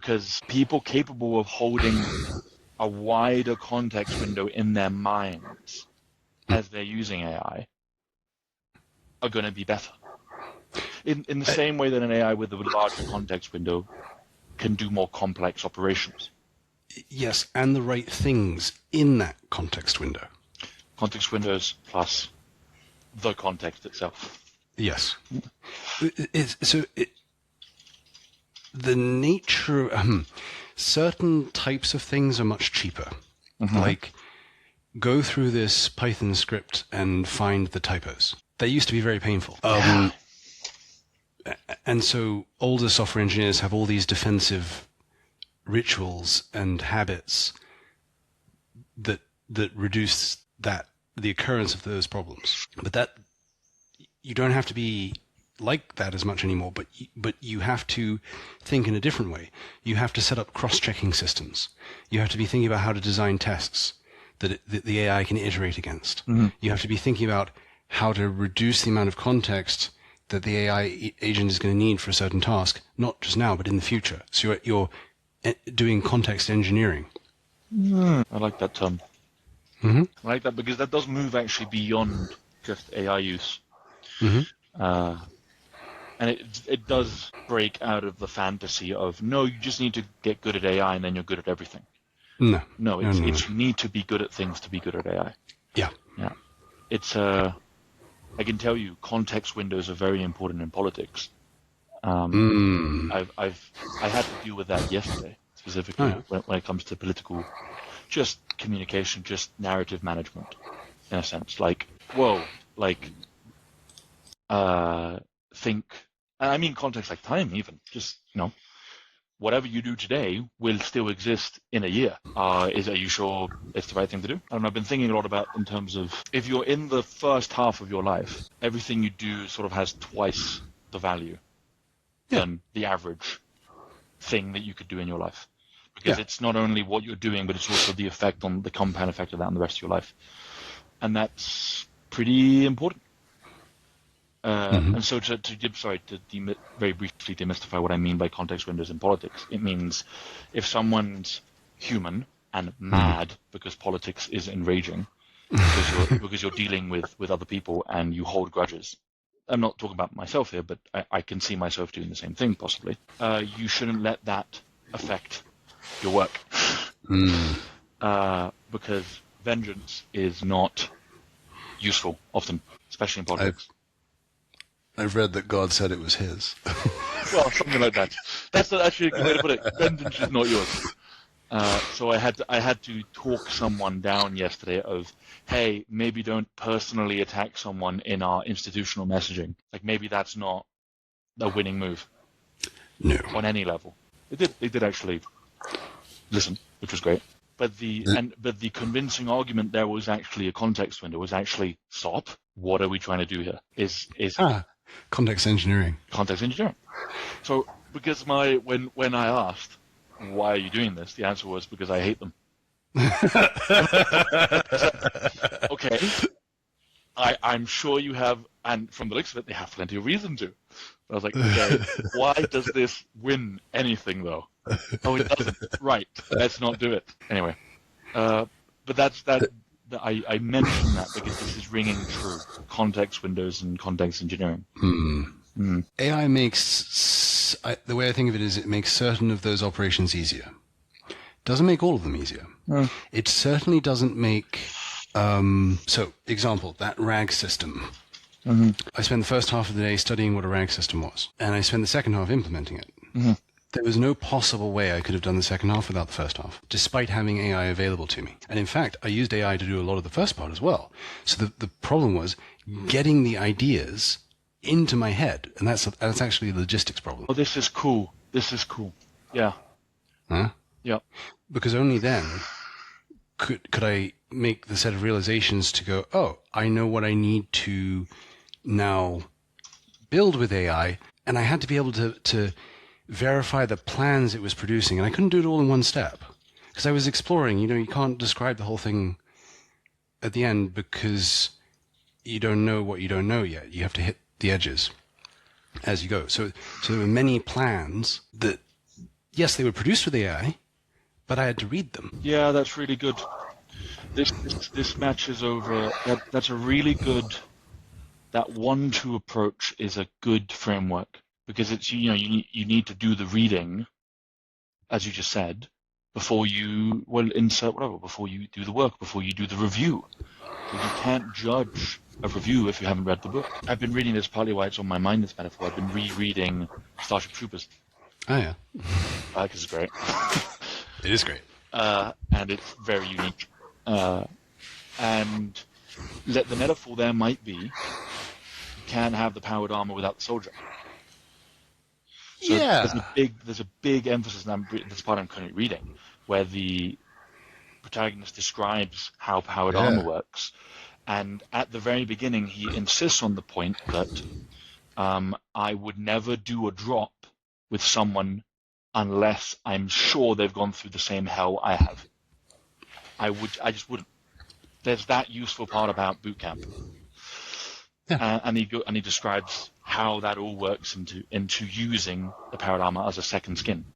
because people capable of holding a wider context window in their minds as they're using AI are going to be better. In the same way that an AI with a larger context window can do more complex operations. Yes, and the right things in that context window. Context windows plus the context itself. Yes. The nature... certain types of things are much cheaper. Mm-hmm. Like, go through this Python script and find the typos. They used to be very painful. And so older software engineers have all these defensive rituals and habits that reduce the occurrence of those problems. But that you don't have to be like that as much anymore, but you have to think in a different way. You have to set up cross-checking systems. You have to be thinking about how to design tests that the AI can iterate against. Mm-hmm. You have to be thinking about how to reduce the amount of context that the AI agent is going to need for a certain task, not just now, but in the future. So you're doing context engineering. I like that term. Mm-hmm. I like that because that does move actually beyond just AI use. Mm-hmm. And it does break out of the fantasy of, no, you just need to get good at AI and then you're good at everything. No, it's you need to be good at things to be good at AI. Yeah. It's I can tell you, context windows are very important in politics. I had to deal with that yesterday, specifically when it comes to political, just communication, just narrative management, in a sense. Think, and I mean context like time even, just, whatever you do today will still exist in a year. Are you sure it's the right thing to do? And I've been thinking a lot about in terms of, if you're in the first half of your life, everything you do sort of has twice the value than the average thing that you could do in your life. Because it's not only what you're doing, but it's also the effect on the compound effect of that on the rest of your life. And pretty important. And so very briefly demystify what I mean by context windows in politics. It means if someone's human and mad because politics is enraging, because you're dealing with other people and you hold grudges. I'm not talking about myself here, but I can see myself doing the same thing possibly. You shouldn't let that affect your work. Because vengeance is not useful often, especially in politics. I've read that God said it was his. Well, something like that. That's actually a good way to put it. Vengeance is not yours. So I had to talk someone down yesterday of, hey, maybe don't personally attack someone in our institutional messaging. Like, maybe that's not a winning move. No. On any level. They did actually listen, which was great. But the convincing argument there was actually a context window. Was actually, stop. What are we trying to do here? Is context engineering. Context engineering. So because when I asked, why are you doing this? The answer was, because I hate them. Okay. I'm sure you have, and from the looks of it, they have plenty of reason to. I was like, okay, why does this win anything though? Oh, it doesn't. Right. Let's not do it. Anyway. But that's that. I mention that because this is ringing true. Context windows and context engineering. AI makes, the way I think of it is, it makes certain of those operations easier. Doesn't make all of them easier. It certainly doesn't make, so example, that RAG system. I spent the first half of the day studying what a RAG system was, and I spent the second half implementing it. There was no possible way I could have done the second half without the first half, despite having AI available to me. And in fact, I used AI to do a lot of the first part as well. So the problem was getting the ideas into my head, and that's actually a logistics problem. Oh, this is cool. Yeah. Huh? Yeah. Because only then could I make the set of realizations to go, oh, I know what I need to now build with AI, and I had to be able to verify the plans it was producing, and I couldn't do it all in one step because I was exploring. You can't describe the whole thing at the end because you don't know what you don't know yet. You have to hit the edges as you go. So there were many plans that, yes, they were produced with AI, but I had to read them. Yeah, that's really good. This matches over. That's a really good. That 1-2 approach is a good framework because it's you need to do the reading, as you just said, before you insert whatever, before you do the work, before you do the review. So you can't judge a review if you haven't read the book. I've been reading this, partly why it's on my mind, this metaphor. I've been rereading Starship Troopers. Oh, yeah. Because it's great. It is great. And it's very unique. And the metaphor there might be, you can't have the powered armor without the soldier. So yeah. there's a big emphasis, and this part I'm currently reading, where the protagonist describes how powered armor works. And at the very beginning, he insists on the point that I would never do a drop with someone unless I'm sure they've gone through the same hell I have. I just wouldn't. There's that useful part about boot camp. Yeah. And he describes how that all works into using the powered armor as a second skin.